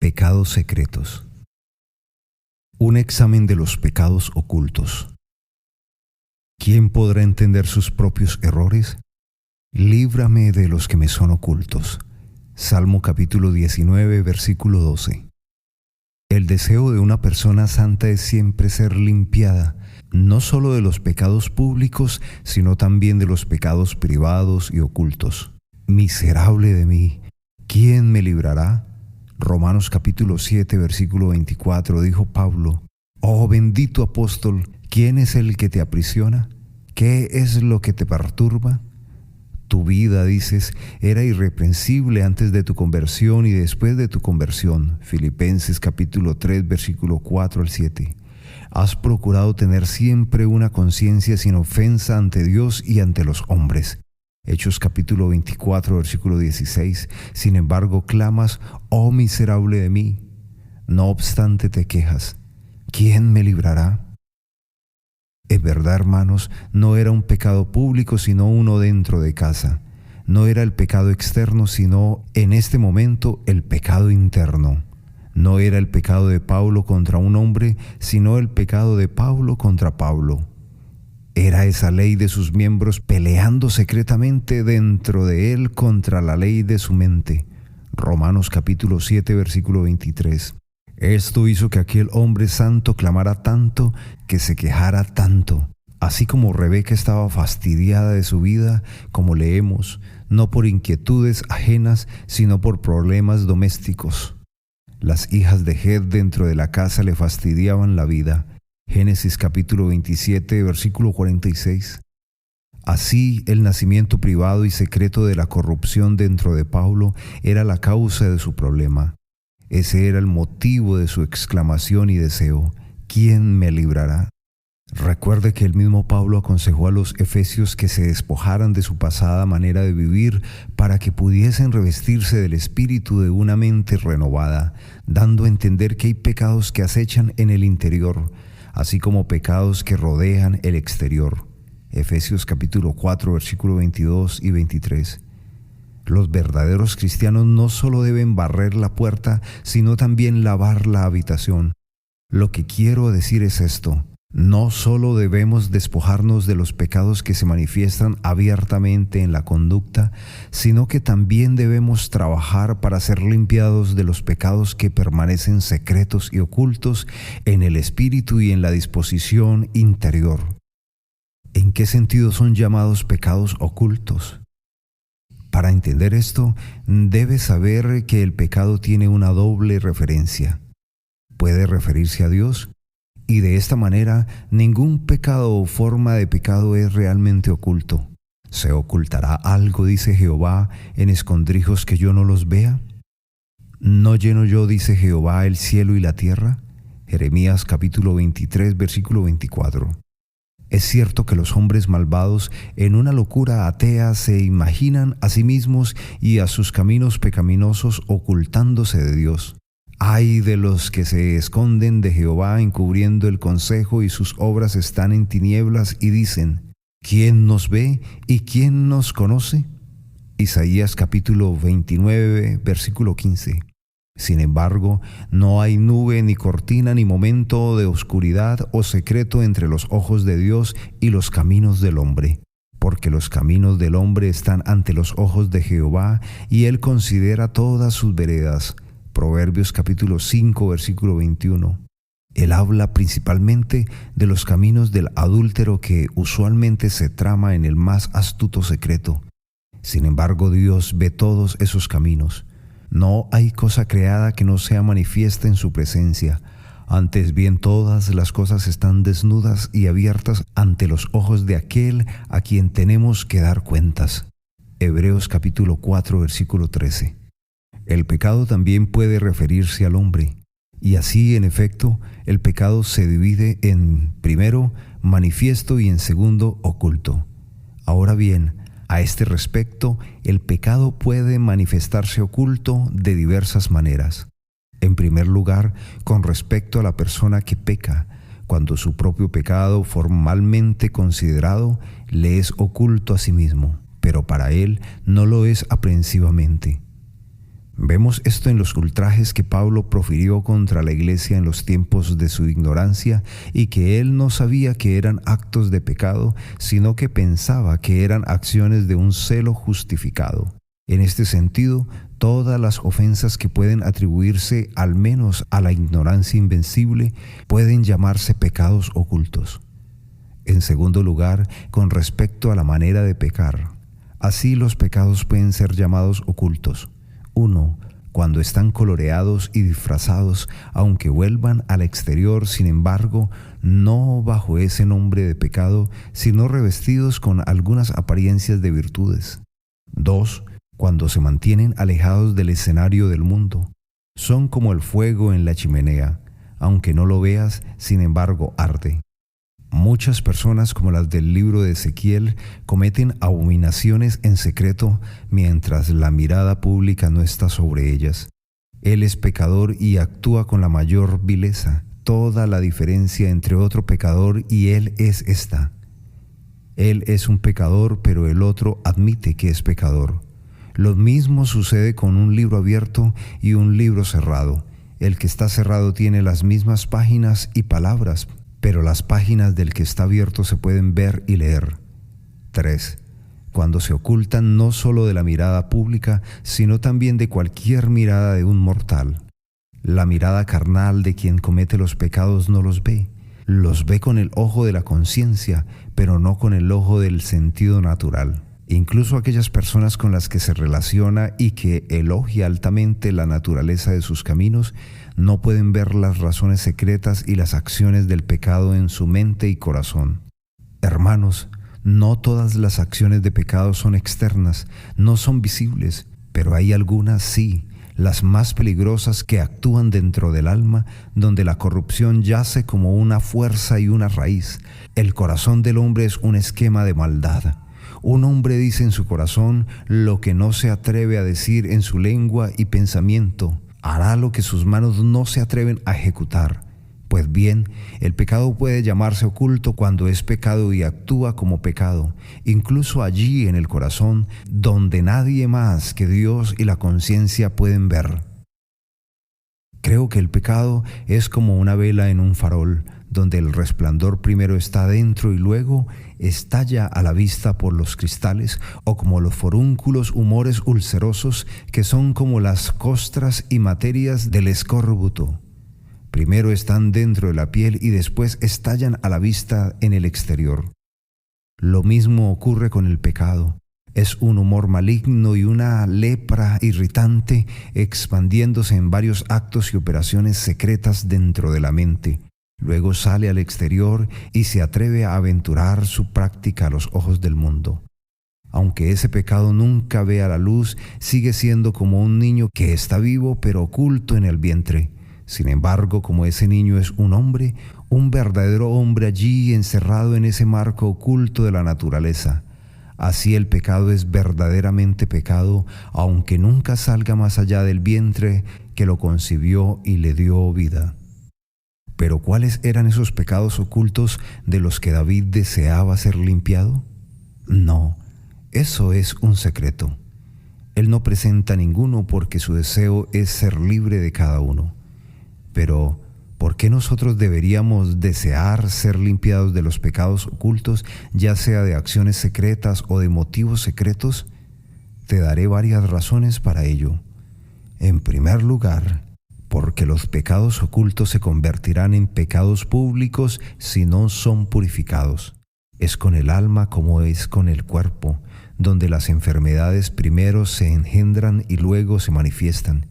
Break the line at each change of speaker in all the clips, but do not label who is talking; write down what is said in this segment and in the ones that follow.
Pecados secretos. Un examen de los pecados ocultos. ¿Quién podrá entender sus propios errores? Líbrame de los que me son ocultos. Salmo capítulo 19, versículo 12. El deseo de una persona santa es siempre ser limpiada, no solo de los pecados públicos, sino también de los pecados privados y ocultos. Miserable de mí, ¿quién me librará? Romanos capítulo 7, versículo 24, dijo Pablo: Oh bendito apóstol, ¿quién es el que te aprisiona? ¿Qué es lo que te perturba? Tu vida, dices, era irreprensible antes de tu conversión y después de tu conversión. Filipenses capítulo 3, versículo 4 al 7. Has procurado tener siempre una conciencia sin ofensa ante Dios y ante los hombres. Hechos capítulo 24, versículo 16. Sin embargo, clamas: oh miserable de mí. No obstante te quejas: ¿quién me librará? En verdad, hermanos, no era un pecado público, sino uno dentro de casa. No era el pecado externo, sino en este momento el pecado interno. No era el pecado de Pablo contra un hombre, sino el pecado de Pablo contra Pablo. Era esa ley de sus miembros peleando secretamente dentro de él contra la ley de su mente. Romanos capítulo 7, versículo 23. Esto hizo que aquel hombre santo clamara tanto, que se quejara tanto. Así como Rebeca estaba fastidiada de su vida, como leemos, no por inquietudes ajenas, sino por problemas domésticos. Las hijas de Het dentro de la casa le fastidiaban la vida. Génesis capítulo 27, versículo 46. Así, el nacimiento privado y secreto de la corrupción dentro de Pablo era la causa de su problema. Ese era el motivo de su exclamación y deseo: ¿quién me librará? Recuerde que el mismo Pablo aconsejó a los efesios que se despojaran de su pasada manera de vivir para que pudiesen revestirse del espíritu de una mente renovada, dando a entender que hay pecados que acechan en el interior, así como pecados que rodean el exterior. Efesios capítulo 4, versículo 22 y 23. Los verdaderos cristianos no solo deben barrer la puerta, sino también lavar la habitación. Lo que quiero decir es esto: no solo debemos despojarnos de los pecados que se manifiestan abiertamente en la conducta, sino que también debemos trabajar para ser limpiados de los pecados que permanecen secretos y ocultos en el espíritu y en la disposición interior. ¿En qué sentido son llamados pecados ocultos? Para entender esto, debes saber que el pecado tiene una doble referencia. Puede referirse a Dios, y de esta manera ningún pecado o forma de pecado es realmente oculto. ¿Se ocultará algo, dice Jehová, en escondrijos que yo no los vea? ¿No lleno yo, dice Jehová, el cielo y la tierra? Jeremías capítulo 23, versículo 24. Es cierto que los hombres malvados, en una locura atea, se imaginan a sí mismos y a sus caminos pecaminosos ocultándose de Dios. Ay de los que se esconden de Jehová encubriendo el consejo, y sus obras están en tinieblas, y dicen: ¿quién nos ve y quién nos conoce? Isaías capítulo 29, versículo 15. Sin embargo, no hay nube, ni cortina, ni momento de oscuridad o secreto entre los ojos de Dios y los caminos del hombre, porque los caminos del hombre están ante los ojos de Jehová, y él considera todas sus veredas. Proverbios capítulo 5, versículo 21. Él habla principalmente de los caminos del adúltero, que usualmente se trama en el más astuto secreto. Sin embargo, Dios ve todos esos caminos. No hay cosa creada que no sea manifiesta en su presencia. Antes bien, todas las cosas están desnudas y abiertas ante los ojos de aquel a quien tenemos que dar cuentas. Hebreos capítulo 4, versículo 13. El pecado también puede referirse al hombre. Y así, en efecto, el pecado se divide en, primero, manifiesto, y en segundo, oculto. Ahora bien, a este respecto, el pecado puede manifestarse oculto de diversas maneras. En primer lugar, con respecto a la persona que peca, cuando su propio pecado, formalmente considerado, le es oculto a sí mismo, pero para él no lo es aprehensivamente. Vemos esto en los ultrajes que Pablo profirió contra la iglesia en los tiempos de su ignorancia y que él no sabía que eran actos de pecado, sino que pensaba que eran acciones de un celo justificado. En este sentido, todas las ofensas que pueden atribuirse al menos a la ignorancia invencible pueden llamarse pecados ocultos. En segundo lugar, con respecto a la manera de pecar, así los pecados pueden ser llamados ocultos. 1. Cuando están coloreados y disfrazados, aunque vuelvan al exterior, sin embargo, no bajo ese nombre de pecado, sino revestidos con algunas apariencias de virtudes. 2. Cuando se mantienen alejados del escenario del mundo. Son como el fuego en la chimenea, aunque no lo veas, sin embargo arde. Muchas personas, como las del libro de Ezequiel, cometen abominaciones en secreto mientras la mirada pública no está sobre ellas. Él es pecador y actúa con la mayor vileza. Toda la diferencia entre otro pecador y él es esta: él es un pecador, pero el otro admite que es pecador. Lo mismo sucede con un libro abierto y un libro cerrado. El que está cerrado tiene las mismas páginas y palabras, pero las páginas del que está abierto se pueden ver y leer. 3. Cuando se ocultan no solo de la mirada pública, sino también de cualquier mirada de un mortal. La mirada carnal de quien comete los pecados no los ve con el ojo de la conciencia, pero no con el ojo del sentido natural. Incluso aquellas personas con las que se relaciona y que elogia altamente la naturaleza de sus caminos, no pueden ver las razones secretas y las acciones del pecado en su mente y corazón. Hermanos, no todas las acciones de pecado son externas, no son visibles, pero hay algunas sí, las más peligrosas, que actúan dentro del alma, donde la corrupción yace como una fuerza y una raíz. El corazón del hombre es un esquema de maldad. Un hombre dice en su corazón lo que no se atreve a decir en su lengua y pensamiento. Hará lo que sus manos no se atreven a ejecutar. Pues bien, el pecado puede llamarse oculto cuando es pecado y actúa como pecado, incluso allí en el corazón, donde nadie más que Dios y la conciencia pueden ver. Creo que el pecado es como una vela en un farol, donde el resplandor primero está dentro y luego estalla a la vista por los cristales, o como los forúnculos humores ulcerosos que son como las costras y materias del escorbuto. Primero están dentro de la piel y después estallan a la vista en el exterior. Lo mismo ocurre con el pecado. Es un humor maligno y una lepra irritante expandiéndose en varios actos y operaciones secretas dentro de la mente. Luego sale al exterior y se atreve a aventurar su práctica a los ojos del mundo. Aunque ese pecado nunca vea la luz, sigue siendo como un niño que está vivo pero oculto en el vientre. Sin embargo, como ese niño es un hombre, un verdadero hombre allí encerrado en ese marco oculto de la naturaleza. Así el pecado es verdaderamente pecado, aunque nunca salga más allá del vientre que lo concibió y le dio vida. Pero ¿cuáles eran esos pecados ocultos de los que David deseaba ser limpiado? No, eso es un secreto. Él no presenta ninguno porque su deseo es ser libre de cada uno. Pero, ¿por qué nosotros deberíamos desear ser limpiados de los pecados ocultos, ya sea de acciones secretas o de motivos secretos? Te daré varias razones para ello. En primer lugar, porque los pecados ocultos se convertirán en pecados públicos si no son purificados. Es con el alma como es con el cuerpo, donde las enfermedades primero se engendran y luego se manifiestan.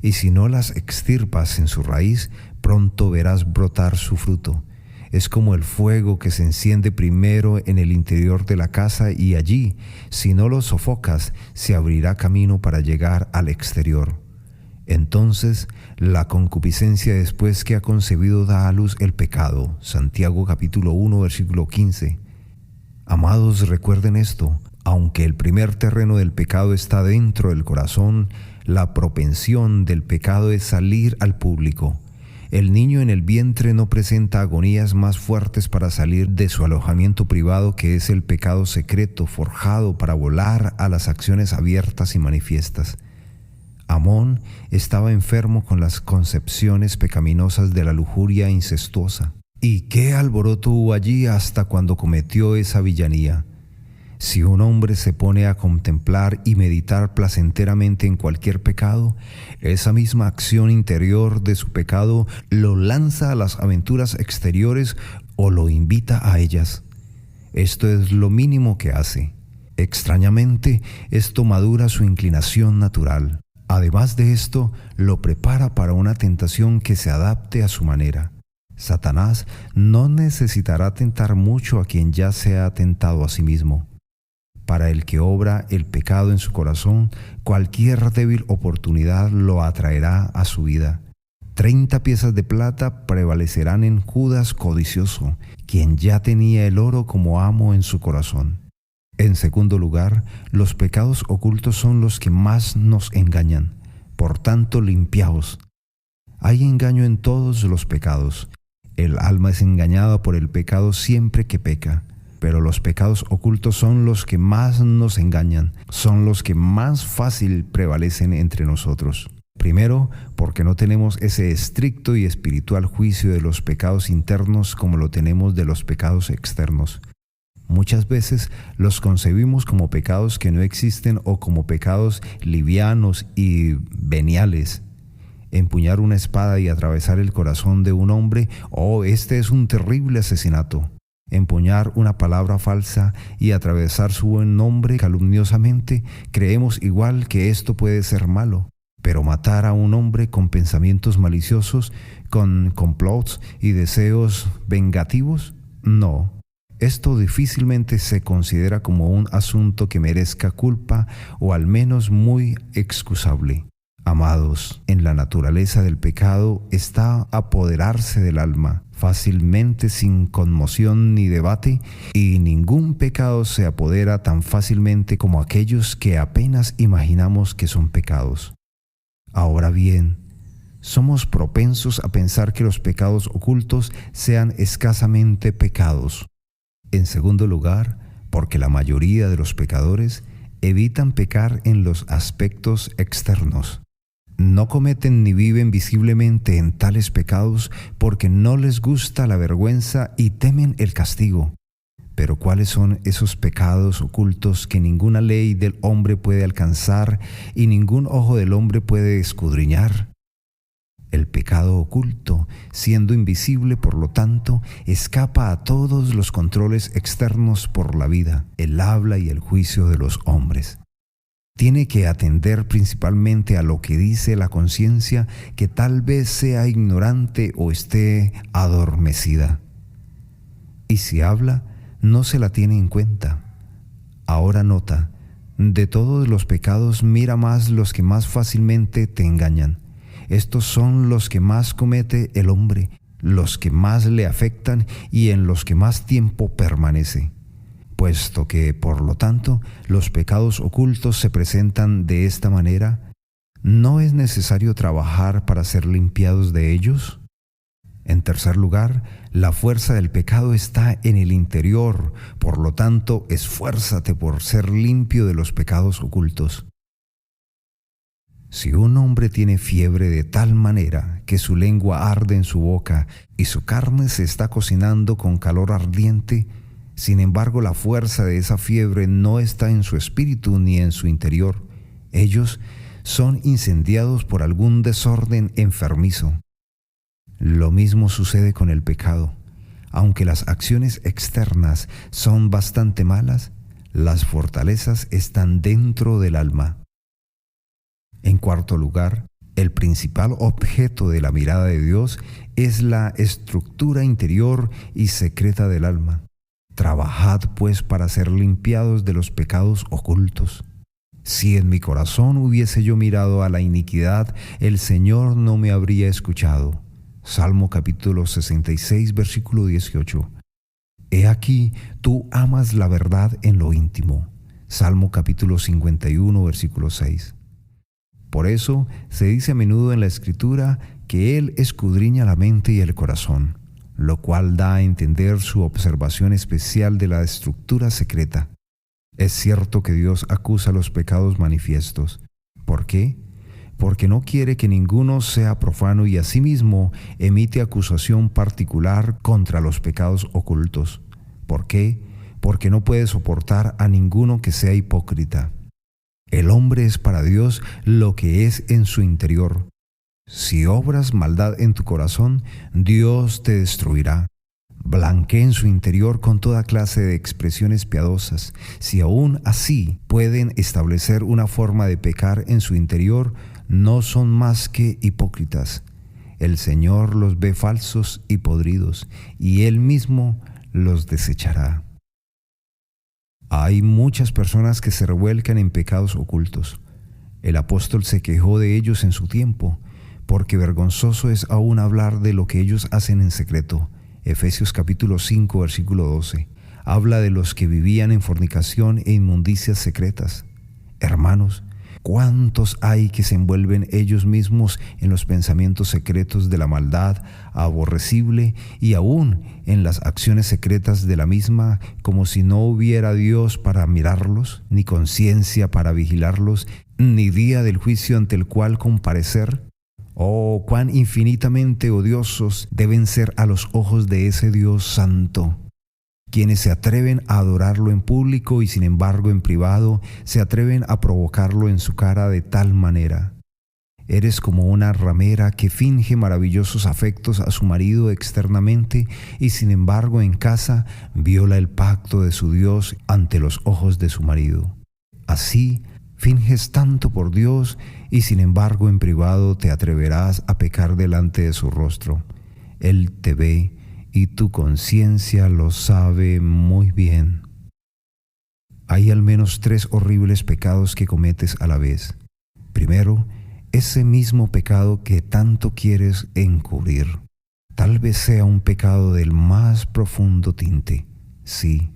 Y si no las extirpas en su raíz, pronto verás brotar su fruto. Es como el fuego que se enciende primero en el interior de la casa y allí, si no lo sofocas, se abrirá camino para llegar al exterior. Entonces, la concupiscencia después que ha concebido da a luz el pecado. Santiago capítulo 1, versículo 15. Amados, recuerden esto. Aunque el primer terreno del pecado está dentro del corazón, la propensión del pecado es salir al público. El niño en el vientre no presenta agonías más fuertes para salir de su alojamiento privado, que es el pecado secreto forjado para volar a las acciones abiertas y manifiestas. Amón estaba enfermo con las concepciones pecaminosas de la lujuria incestuosa. ¿Y qué alboroto hubo allí hasta cuando cometió esa villanía? Si un hombre se pone a contemplar y meditar placenteramente en cualquier pecado, esa misma acción interior de su pecado lo lanza a las aventuras exteriores o lo invita a ellas. Esto es lo mínimo que hace. Extrañamente, esto madura su inclinación natural. Además de esto, lo prepara para una tentación que se adapte a su manera. Satanás no necesitará tentar mucho a quien ya se ha tentado a sí mismo. Para el que obra el pecado en su corazón, cualquier débil oportunidad lo atraerá a su vida. 30 piezas de plata prevalecerán en Judas codicioso, quien ya tenía el oro como amo en su corazón. En segundo lugar, los pecados ocultos son los que más nos engañan. Por tanto, limpiaos. Hay engaño en todos los pecados. El alma es engañada por el pecado siempre que peca. Pero los pecados ocultos son los que más nos engañan, son los que más fácil prevalecen entre nosotros. Primero, porque no tenemos ese estricto y espiritual juicio de los pecados internos como lo tenemos de los pecados externos. Muchas veces los concebimos como pecados que no existen o como pecados livianos y veniales. Empuñar una espada y atravesar el corazón de un hombre, este es un terrible asesinato. Empuñar una palabra falsa y atravesar su buen nombre calumniosamente, creemos igual que esto puede ser malo. Pero matar a un hombre con pensamientos maliciosos, con complots y deseos vengativos, no. Esto difícilmente se considera como un asunto que merezca culpa o al menos muy excusable. Amados, en la naturaleza del pecado está apoderarse del alma, fácilmente sin conmoción ni debate, y ningún pecado se apodera tan fácilmente como aquellos que apenas imaginamos que son pecados. Ahora bien, somos propensos a pensar que los pecados ocultos sean escasamente pecados. En segundo lugar, porque la mayoría de los pecadores evitan pecar en los aspectos externos. No cometen ni viven visiblemente en tales pecados porque no les gusta la vergüenza y temen el castigo. Pero ¿cuáles son esos pecados ocultos que ninguna ley del hombre puede alcanzar y ningún ojo del hombre puede escudriñar? El pecado oculto, siendo invisible por lo tanto, escapa a todos los controles externos por la vida, el habla y el juicio de los hombres. Tiene que atender principalmente a lo que dice la conciencia, que tal vez sea ignorante o esté adormecida. Y si habla, no se la tiene en cuenta. Ahora nota, de todos los pecados mira más los que más fácilmente te engañan. Estos son los que más comete el hombre, los que más le afectan y en los que más tiempo permanece. Puesto que, por lo tanto, los pecados ocultos se presentan de esta manera, ¿no es necesario trabajar para ser limpiados de ellos? En tercer lugar, la fuerza del pecado está en el interior, por lo tanto, esfuérzate por ser limpio de los pecados ocultos. Si un hombre tiene fiebre de tal manera que su lengua arde en su boca y su carne se está cocinando con calor ardiente, sin embargo la fuerza de esa fiebre no está en su espíritu ni en su interior, ellos son incendiados por algún desorden enfermizo. Lo mismo sucede con el pecado. Aunque las acciones externas son bastante malas, las fortalezas están dentro del alma. En cuarto lugar, el principal objeto de la mirada de Dios es la estructura interior y secreta del alma. Trabajad pues para ser limpiados de los pecados ocultos. Si en mi corazón hubiese yo mirado a la iniquidad, el Señor no me habría escuchado. Salmo capítulo 66, versículo 18. He aquí, tú amas la verdad en lo íntimo. Salmo capítulo 51, versículo 6. Por eso se dice a menudo en la Escritura que Él escudriña la mente y el corazón, lo cual da a entender su observación especial de la estructura secreta. Es cierto que Dios acusa los pecados manifiestos. ¿Por qué? porque no quiere que ninguno sea profano y asimismo emite acusación particular contra los pecados ocultos. ¿Por qué? Porque no puede soportar a ninguno que sea hipócrita. El hombre es para Dios lo que es en su interior. Si obras maldad en tu corazón, Dios te destruirá. Blanquea en su interior con toda clase de expresiones piadosas. Si aún así pueden establecer una forma de pecar en su interior, no son más que hipócritas. El Señor los ve falsos y podridos, y Él mismo los desechará. Hay muchas personas que se revuelcan en pecados ocultos. El apóstol se quejó de ellos en su tiempo, porque vergonzoso es aún hablar de lo que ellos hacen en secreto. Efesios capítulo 5, versículo 12. Habla de los que vivían en fornicación e inmundicias secretas. Hermanos, ¿cuántos hay que se envuelven ellos mismos en los pensamientos secretos de la maldad aborrecible y aún en las acciones secretas de la misma, como si no hubiera Dios para mirarlos, ni conciencia para vigilarlos, ni día del juicio ante el cual comparecer? Oh, cuán infinitamente odiosos deben ser a los ojos de ese Dios santo, quienes se atreven a adorarlo en público y sin embargo en privado se atreven a provocarlo en su cara de tal manera. Eres como una ramera que finge maravillosos afectos a su marido externamente y sin embargo en casa viola el pacto de su Dios ante los ojos de su marido. Así finges tanto por Dios y sin embargo en privado te atreverás a pecar delante de su rostro. Él te ve y tu conciencia lo sabe muy bien. Hay al menos 3 horribles pecados que cometes a la vez. Primero, ese mismo pecado que tanto quieres encubrir. Tal vez sea un pecado del más profundo tinte. Sí,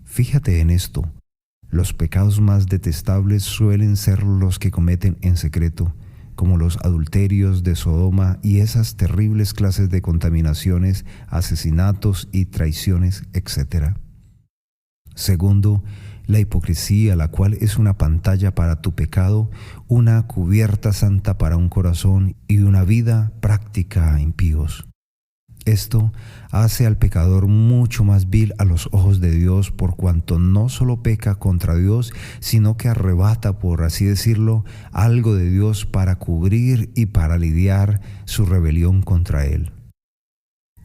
fíjate en esto. Los pecados más detestables suelen ser los que cometen en secreto, como los adulterios de Sodoma y esas terribles clases de contaminaciones, asesinatos y traiciones, etc. Segundo, la hipocresía, la cual es una pantalla para tu pecado, una cubierta santa para un corazón y una vida práctica a impíos. Esto hace al pecador mucho más vil a los ojos de Dios por cuanto no solo peca contra Dios, sino que arrebata, por así decirlo, algo de Dios para cubrir y para lidiar su rebelión contra Él.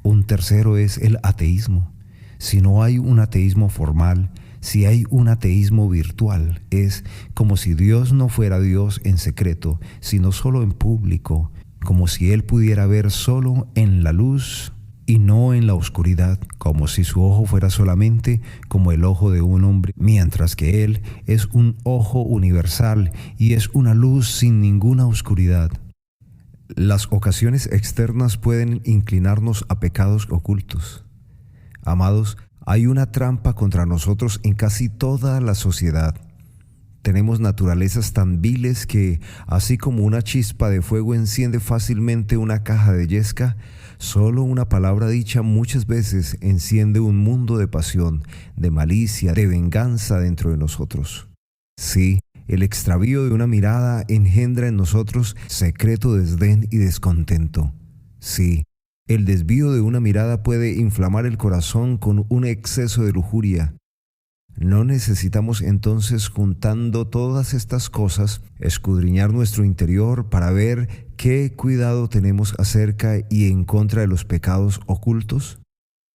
Un tercero es el ateísmo. Si no hay un ateísmo formal, si hay un ateísmo virtual, es como si Dios no fuera Dios en secreto, sino solo en público, como si Él pudiera ver solo en la luz y no en la oscuridad, como si su ojo fuera solamente como el ojo de un hombre, mientras que Él es un ojo universal y es una luz sin ninguna oscuridad. Las ocasiones externas pueden inclinarnos a pecados ocultos. Amados, hay una trampa contra nosotros en casi toda la sociedad. Tenemos naturalezas tan viles que, así como una chispa de fuego enciende fácilmente una caja de yesca, solo una palabra dicha muchas veces enciende un mundo de pasión, de malicia, de venganza dentro de nosotros. Sí, el extravío de una mirada engendra en nosotros secreto desdén y descontento. Sí, el desvío de una mirada puede inflamar el corazón con un exceso de lujuria. No necesitamos entonces, juntando todas estas cosas, escudriñar nuestro interior para ver qué cuidado tenemos acerca y en contra de los pecados ocultos.